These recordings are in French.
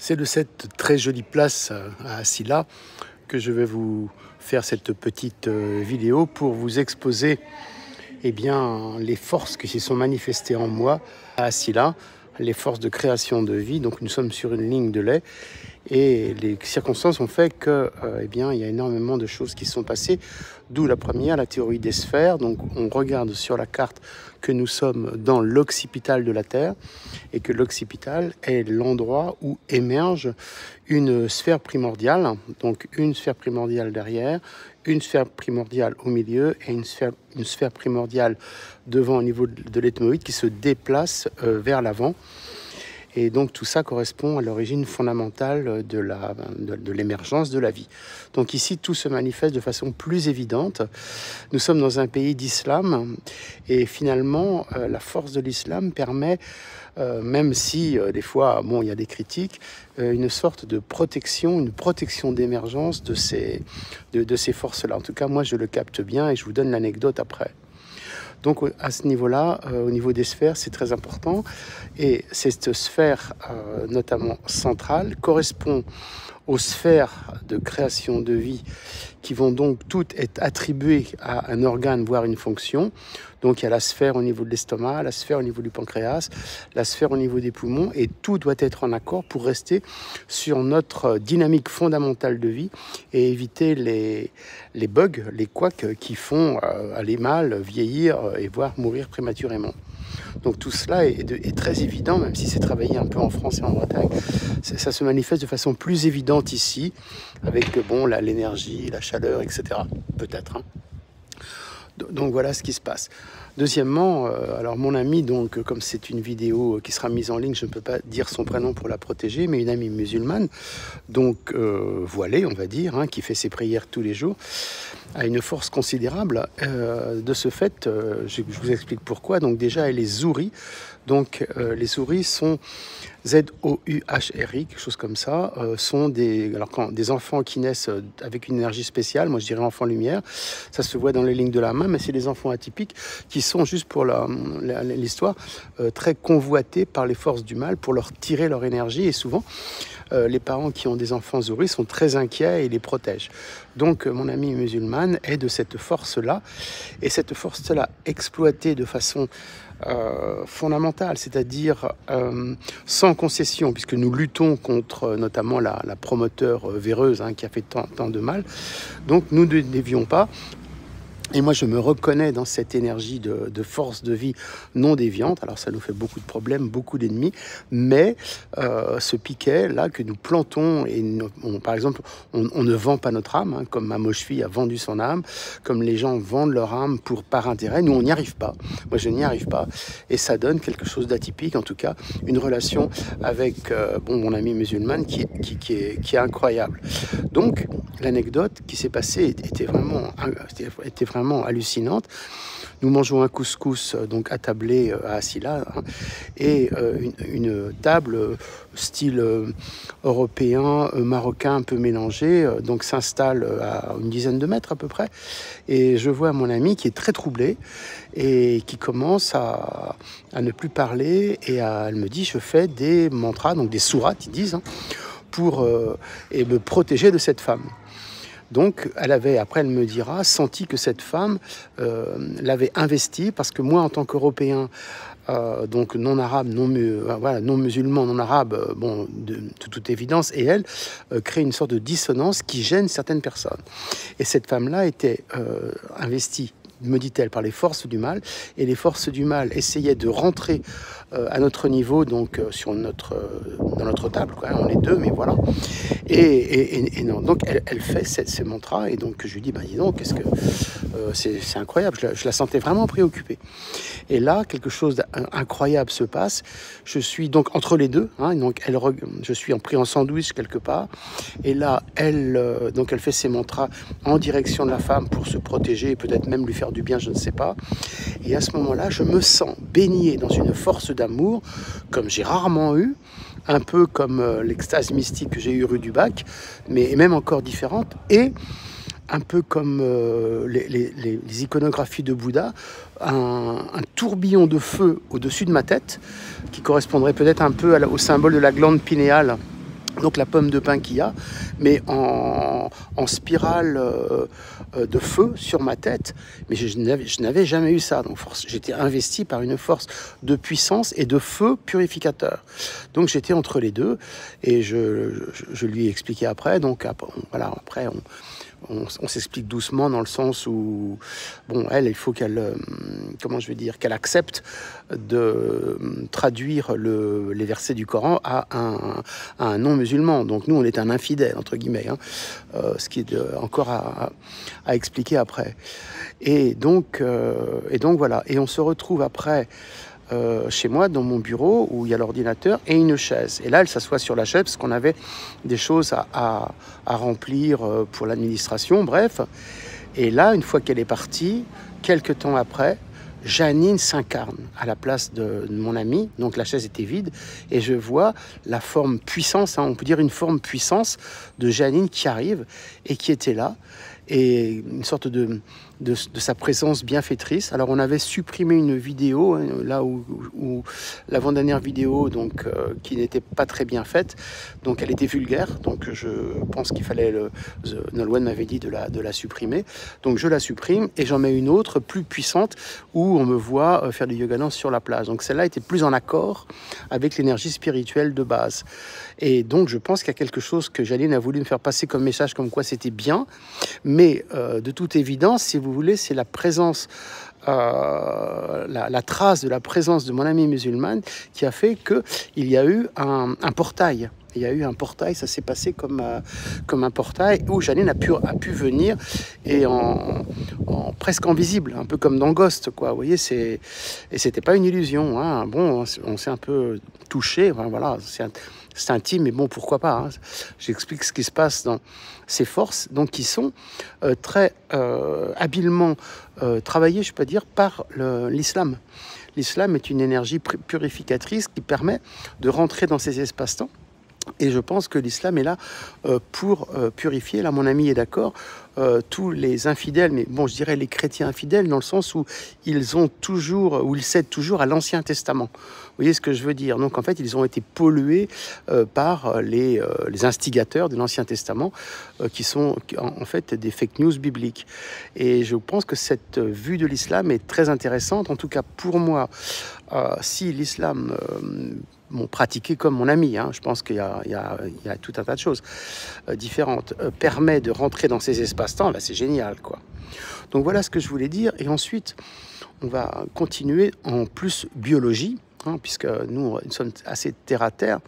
C'est de cette très jolie place à Asila que je vais vous faire cette petite vidéo pour vous exposer les forces qui se sont manifestées en moi à Asila, les forces de création de vie. Donc nous sommes sur une ligne de lait et les circonstances ont fait que il y a énormément de choses qui se sont passées, d'où la première, la théorie des sphères. Donc on regarde sur la carte que nous sommes dans l'occipital de la Terre et que l'occipital est l'endroit où émerge une sphère primordiale, donc une sphère primordiale derrière, une sphère primordiale au milieu et une sphère primordiale devant au niveau de l'ethmoïde qui se déplace vers l'avant. Et donc tout ça correspond à l'origine fondamentale de l'émergence de la vie. Donc ici, tout se manifeste de façon plus évidente. Nous sommes dans un pays d'islam et finalement, la force de l'islam permet, même si des fois, il y a des critiques, une sorte de protection, une protection d'émergence de ces forces-là. En tout cas, moi, je le capte bien et je vous donne l'anecdote après. Donc à ce niveau-là, au niveau des sphères, c'est très important. Et cette sphère, notamment centrale, correspond aux sphères de création de vie qui vont donc toutes être attribuées à un organe, voire une fonction. Donc il y a la sphère au niveau de l'estomac, la sphère au niveau du pancréas, la sphère au niveau des poumons, et tout doit être en accord pour rester sur notre dynamique fondamentale de vie et éviter les bugs, les couacs qui font aller mal, vieillir et voire mourir prématurément. Donc tout cela est très évident, même si c'est travaillé un peu en France et en Bretagne. Ça se manifeste de façon plus évidente ici, avec l'énergie, la chaleur, etc. Peut-être. Donc voilà ce qui se passe. Deuxièmement, alors mon amie, donc comme c'est une vidéo qui sera mise en ligne, je ne peux pas dire son prénom pour la protéger, mais une amie musulmane, donc voilée, on va dire, qui fait ses prières tous les jours, a une force considérable. De ce fait, je vous explique pourquoi. Donc déjà, elle est Zouri. Donc les Zouris sont Z-O-U-H-R-I, quelque chose comme ça, sont des enfants qui naissent avec une énergie spéciale, moi je dirais enfants lumière, ça se voit dans les lignes de la main, mais c'est des enfants atypiques qui sont, juste pour l'histoire, très convoités par les forces du mal pour leur tirer leur énergie, et souvent les parents qui ont des enfants Zouris sont très inquiets et les protègent. Donc mon amie musulmane est de cette force-là, et cette force-là exploitée de façon fondamentale, c'est-à-dire sans concession, puisque nous luttons contre notamment la promoteur véreuse qui a fait tant de mal. Donc nous ne dévions pas. Et moi, je me reconnais dans cette énergie de force de vie non déviante. Alors, ça nous fait beaucoup de problèmes, beaucoup d'ennemis. Mais ce piquet-là que nous plantons, par exemple, on ne vend pas notre âme, comme Mamoshvi a vendu son âme, comme les gens vendent leur âme par intérêt. Nous, on n'y arrive pas. Moi, je n'y arrive pas. Et ça donne quelque chose d'atypique, en tout cas, une relation avec mon ami musulman qui est incroyable. Donc, l'anecdote qui s'est passée était vraiment hallucinante. Nous mangeons un couscous donc attablé à Asila et une table style européen, marocain un peu mélangé, donc s'installe à une dizaine de mètres à peu près, et je vois mon ami qui est très troublé et qui commence à ne plus parler, et elle me dit: je fais des mantras, donc des sourates ils disent, pour me protéger de cette femme. Donc, après elle me dira, senti que cette femme l'avait investie, parce que moi, en tant qu'Européen, donc non arabe, non musulman, non arabe, de toute évidence, et elle crée une sorte de dissonance qui gêne certaines personnes. Et cette femme-là était investie, me dit-elle, par les forces du mal, et les forces du mal essayaient de rentrer à notre niveau, donc dans notre table, quoi. On est deux, mais voilà. Et non, donc elle fait ces mantras, et donc je lui dis: dis donc, qu'est-ce que c'est incroyable. Je la sentais vraiment préoccupée. Et là, quelque chose d'incroyable se passe. Je suis donc entre les deux, donc je suis pris en sandwich quelque part, et là elle fait ses mantras en direction de la femme pour se protéger et peut-être même lui faire du bien, je ne sais pas. Et à ce moment-là, je me sens baigné dans une force d'amour comme j'ai rarement eu, un peu comme l'extase mystique que j'ai eu rue du Bac, mais même encore différente, et un peu comme les iconographies de Bouddha, un tourbillon de feu au-dessus de ma tête, qui correspondrait peut-être un peu au symbole de la glande pinéale Donc la pomme de pin qu'il y a, mais en spirale de feu sur ma tête. Mais je n'avais jamais eu ça. Donc j'étais investi par une force de puissance et de feu purificateur. Donc j'étais entre les deux et je lui ai expliqué après. Donc voilà, après on s'explique doucement dans le sens où, bon, elle, il faut qu'elle, comment je vais dire, qu'elle accepte de traduire les versets du Coran à un non-musulman. Donc nous, on est un infidèle, entre guillemets, hein, ce qui est encore à expliquer après. Et donc voilà. Et on se retrouve après chez moi, dans mon bureau, où il y a l'ordinateur et une chaise. Et là, elle s'assoit sur la chaise parce qu'on avait des choses à remplir pour l'administration, bref. Et là, une fois qu'elle est partie, quelques temps après, Janine s'incarne à la place de mon ami. Donc la chaise était vide et je vois la forme puissance, hein, on peut dire une forme puissance de Janine qui arrive et qui était là. Et une sorte de sa présence bienfaitrice. Alors on avait supprimé une vidéo, hein, là où l'avant-dernière vidéo, donc qui n'était pas très bien faite, donc elle était vulgaire, donc je pense qu'il fallait, Nolwenn m'avait dit de la supprimer, donc je la supprime et j'en mets une autre plus puissante où on me voit faire du yoga dance sur la plage. Donc celle-là était plus en accord avec l'énergie spirituelle de base. Et donc je pense qu'il y a quelque chose que Janine a voulu me faire passer comme message, comme quoi c'était bien, mais de toute évidence, si vous voulez, c'est la présence, la trace de la présence de mon ami musulmane qui a fait qu'il y a eu un portail. Il y a eu un portail, ça s'est passé comme un portail où Janine a pu venir et presque invisible, un peu comme dans Ghost, quoi. Vous voyez, et c'était pas une illusion, hein. Bon, on s'est un peu touché, enfin, voilà, c'est intime, mais bon, pourquoi pas, hein. J'explique ce qui se passe dans ces forces, donc qui sont très habilement travaillées, je peux dire, par l'islam. L'islam est une énergie purificatrice qui permet de rentrer dans ces espaces-temps. Et je pense que l'islam est là pour purifier. Là, mon ami est d'accord. Tous les infidèles, mais bon, je dirais les chrétiens infidèles, dans le sens où ils cèdent toujours à l'Ancien Testament. Vous voyez ce que je veux dire? Donc, en fait, ils ont été pollués par les instigateurs de l'Ancien Testament, qui sont en fait des fake news bibliques. Et je pense que cette vue de l'islam est très intéressante. En tout cas, pour moi, si l'islam pratiqué comme mon ami, hein, je pense qu'il y a tout un tas de choses différentes, permet de rentrer dans ces espaces-temps, là c'est génial, quoi. Donc voilà ce que je voulais dire. Et ensuite, on va continuer en plus biologie, hein, puisque nous sommes assez terre à terre.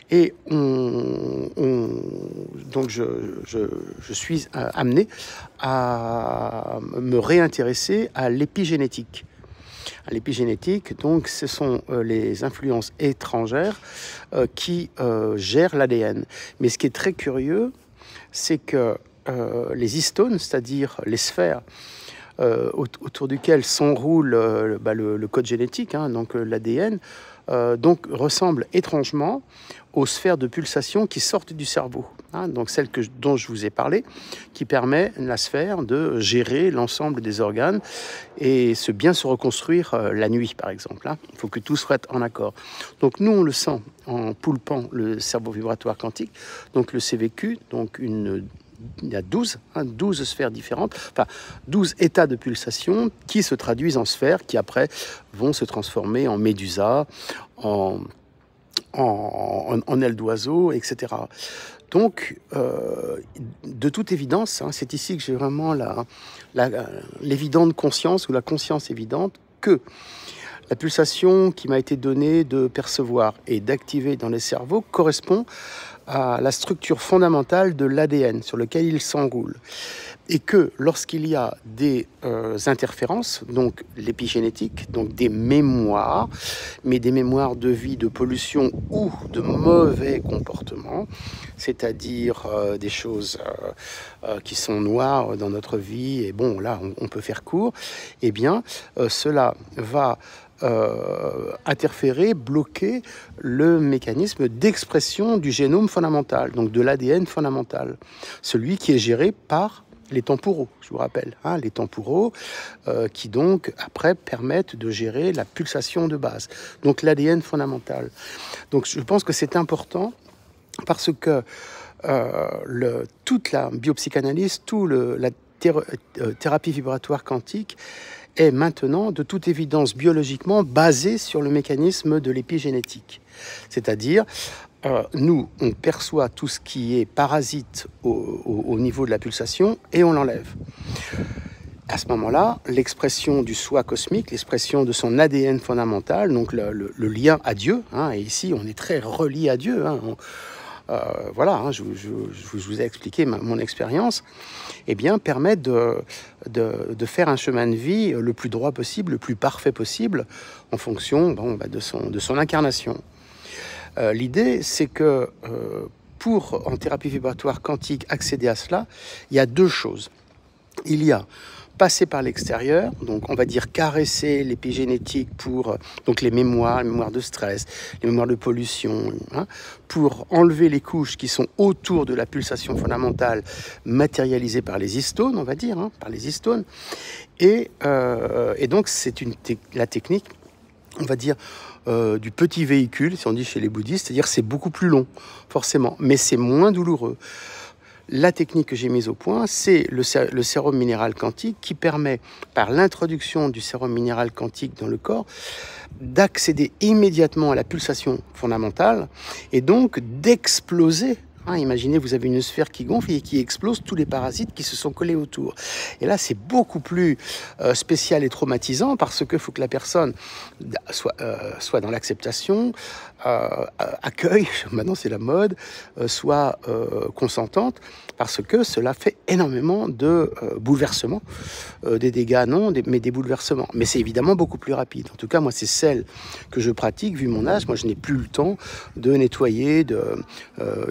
Et donc je suis amené à me réintéresser à l'épigénétique. À l'épigénétique, donc ce sont les influences étrangères qui gèrent l'ADN. Mais ce qui est très curieux, c'est que les histones, c'est-à-dire les sphères autour duquel s'enroule le code génétique, hein, donc l'ADN, donc ressemblent étrangement aux sphères de pulsation qui sortent du cerveau, hein, donc celle dont je vous ai parlé, qui permet la sphère de gérer l'ensemble des organes et bien se reconstruire la nuit, par exemple, hein. Il faut que tout soit en accord. Donc nous, on le sent en poulpant le cerveau vibratoire quantique, donc le CVQ, donc il y a 12 sphères différentes, enfin 12 états de pulsation qui se traduisent en sphères qui après vont se transformer en médusa, en aile d'oiseau, etc. Donc, de toute évidence, hein, c'est ici que j'ai vraiment l'évidente conscience ou la conscience évidente que la pulsation qui m'a été donnée de percevoir et d'activer dans les cerveaux correspond à la structure fondamentale de l'ADN sur lequel il s'enroule. Et que lorsqu'il y a des interférences, donc l'épigénétique, donc des mémoires, mais des mémoires de vie, de pollution ou de mauvais comportements, c'est-à-dire des choses qui sont noires dans notre vie, et bon, là, on peut faire court, eh bien, cela va interférer, bloquer le mécanisme d'expression du génome fondamental, donc de l'ADN fondamental, celui qui est géré par les temporaux, je vous rappelle, hein, les temporaux qui donc après permettent de gérer la pulsation de base, donc l'ADN fondamental. Donc je pense que c'est important parce que toute la biopsychanalyse, la thérapie vibratoire quantique est maintenant, de toute évidence, biologiquement basée sur le mécanisme de l'épigénétique. C'est-à-dire, nous, on perçoit tout ce qui est parasite au niveau de la pulsation et on l'enlève. À ce moment-là, l'expression du soi cosmique, l'expression de son ADN fondamental, donc le lien à Dieu, hein, et ici on est très relié à Dieu, hein, voilà, hein, je vous ai expliqué mon expérience, eh bien, permet de faire un chemin de vie le plus droit possible, le plus parfait possible, en fonction de son incarnation. L'idée, c'est que en thérapie vibratoire quantique, accéder à cela, il y a deux choses. Il y a passer par l'extérieur, donc on va dire caresser l'épigénétique pour donc les mémoires de stress, les mémoires de pollution, hein, pour enlever les couches qui sont autour de la pulsation fondamentale matérialisée par les histones, on va dire, hein, par les histones. Et donc c'est la technique, on va dire, du petit véhicule, si on dit chez les bouddhistes, c'est-à-dire c'est beaucoup plus long, forcément, mais c'est moins douloureux. La technique que j'ai mise au point, c'est le sérum minéral quantique qui permet, par l'introduction du sérum minéral quantique dans le corps, d'accéder immédiatement à la pulsation fondamentale et donc d'exploser. Hein, imaginez, vous avez une sphère qui gonfle et qui explose tous les parasites qui se sont collés autour. Et là, c'est beaucoup plus spécial et traumatisant parce qu'il faut que la personne soit dans l'acceptation, accueille, maintenant c'est la mode, soit consentante, parce que cela fait énormément de bouleversements. Des dégâts, non, mais des bouleversements. Mais c'est évidemment beaucoup plus rapide. En tout cas, moi, c'est celle que je pratique, vu mon âge. Moi, je n'ai plus le temps de nettoyer,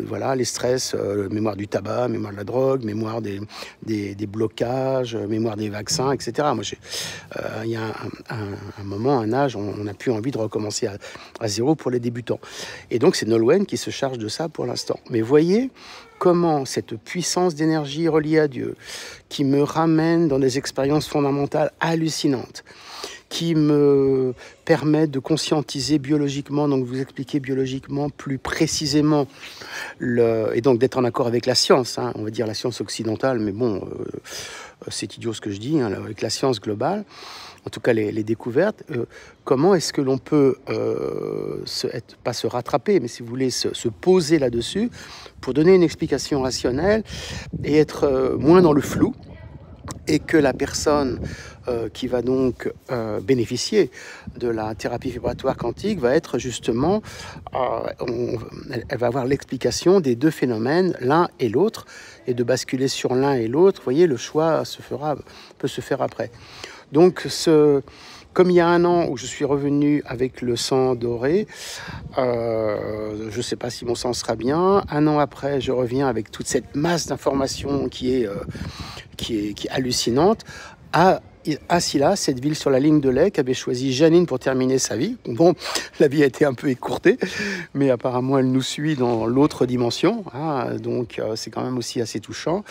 voilà, les stress, mémoire du tabac, mémoire de la drogue, mémoire des blocages, mémoire des vaccins, etc. Moi, il y a un moment, un âge, on n'a plus envie de recommencer à zéro pour les débutants. Et donc, c'est Nolwenn qui se charge de ça pour l'instant. Mais voyez comment cette puissance d'énergie reliée à Dieu, qui me ramène dans des expériences fondamentales hallucinantes, qui me permet de conscientiser biologiquement, donc vous expliquer biologiquement plus précisément, et donc d'être en accord avec la science, hein, on va dire la science occidentale, mais bon, c'est idiot ce que je dis, hein, avec la science globale, en tout cas les découvertes, comment est-ce que l'on peut, pas se rattraper, mais si vous voulez, se poser là-dessus, pour donner une explication rationnelle, et être moins dans le flou, et que la personne qui va donc bénéficier de la thérapie vibratoire quantique va être justement, elle va avoir l'explication des deux phénomènes, l'un et l'autre, et de basculer sur l'un et l'autre. Vous voyez, le choix peut se faire après. Donc, comme il y a un an où je suis revenu avec le sang doré, je ne sais pas si mon sang sera bien. Un an après, je reviens avec toute cette masse d'informations qui est hallucinante. À Silla, cette ville sur la ligne de lait qu'avait choisi Janine pour terminer sa vie. Bon, la vie a été un peu écourtée, mais apparemment elle nous suit dans l'autre dimension, hein, donc c'est quand même aussi assez touchant.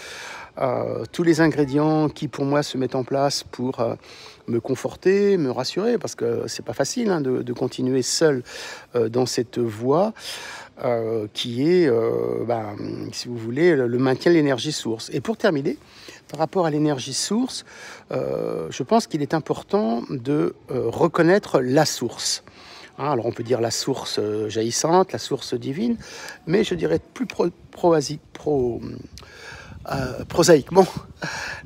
Tous les ingrédients qui pour moi se mettent en place pour me conforter, me rassurer, parce que c'est pas facile, hein, de continuer seul dans cette voie qui est, si vous voulez, le maintien de l'énergie source. Et pour terminer, par rapport à l'énergie source, je pense qu'il est important de reconnaître la source. Hein, alors on peut dire la source jaillissante, la source divine, mais je dirais plus prosaïquement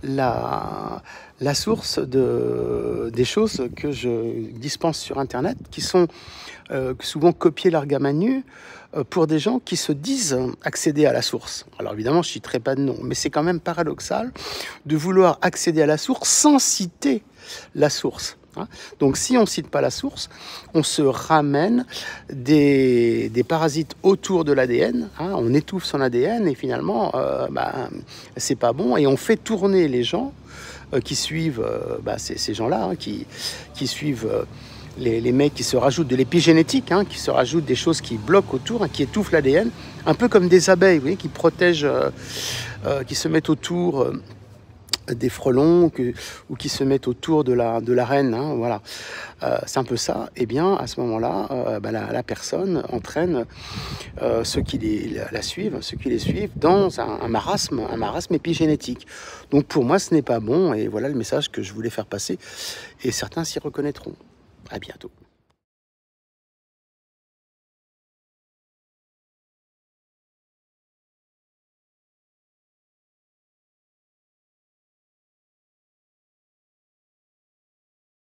la source des choses que je dispense sur Internet, qui sont souvent copiées largam à nu pour des gens qui se disent accéder à la source. Alors évidemment, je ne citerai pas de nom, mais c'est quand même paradoxal de vouloir accéder à la source sans citer la source. Donc si on ne cite pas la source, on se ramène des parasites autour de l'ADN, hein, on étouffe son ADN et finalement c'est pas bon, et on fait tourner les gens qui suivent ces gens-là, hein, qui suivent les mecs qui se rajoutent de l'épigénétique, hein, qui se rajoutent des choses qui bloquent autour, hein, qui étouffent l'ADN, un peu comme des abeilles, vous voyez, qui protègent, qui se mettent autour des frelons ou qui se mettent autour de la reine, hein, voilà. C'est un peu ça. Et bien, à ce moment-là, la personne entraîne ceux qui la suivent, ceux qui les suivent, dans un marasme épigénétique. Donc pour moi, ce n'est pas bon. Et voilà le message que je voulais faire passer. Et certains s'y reconnaîtront. À bientôt.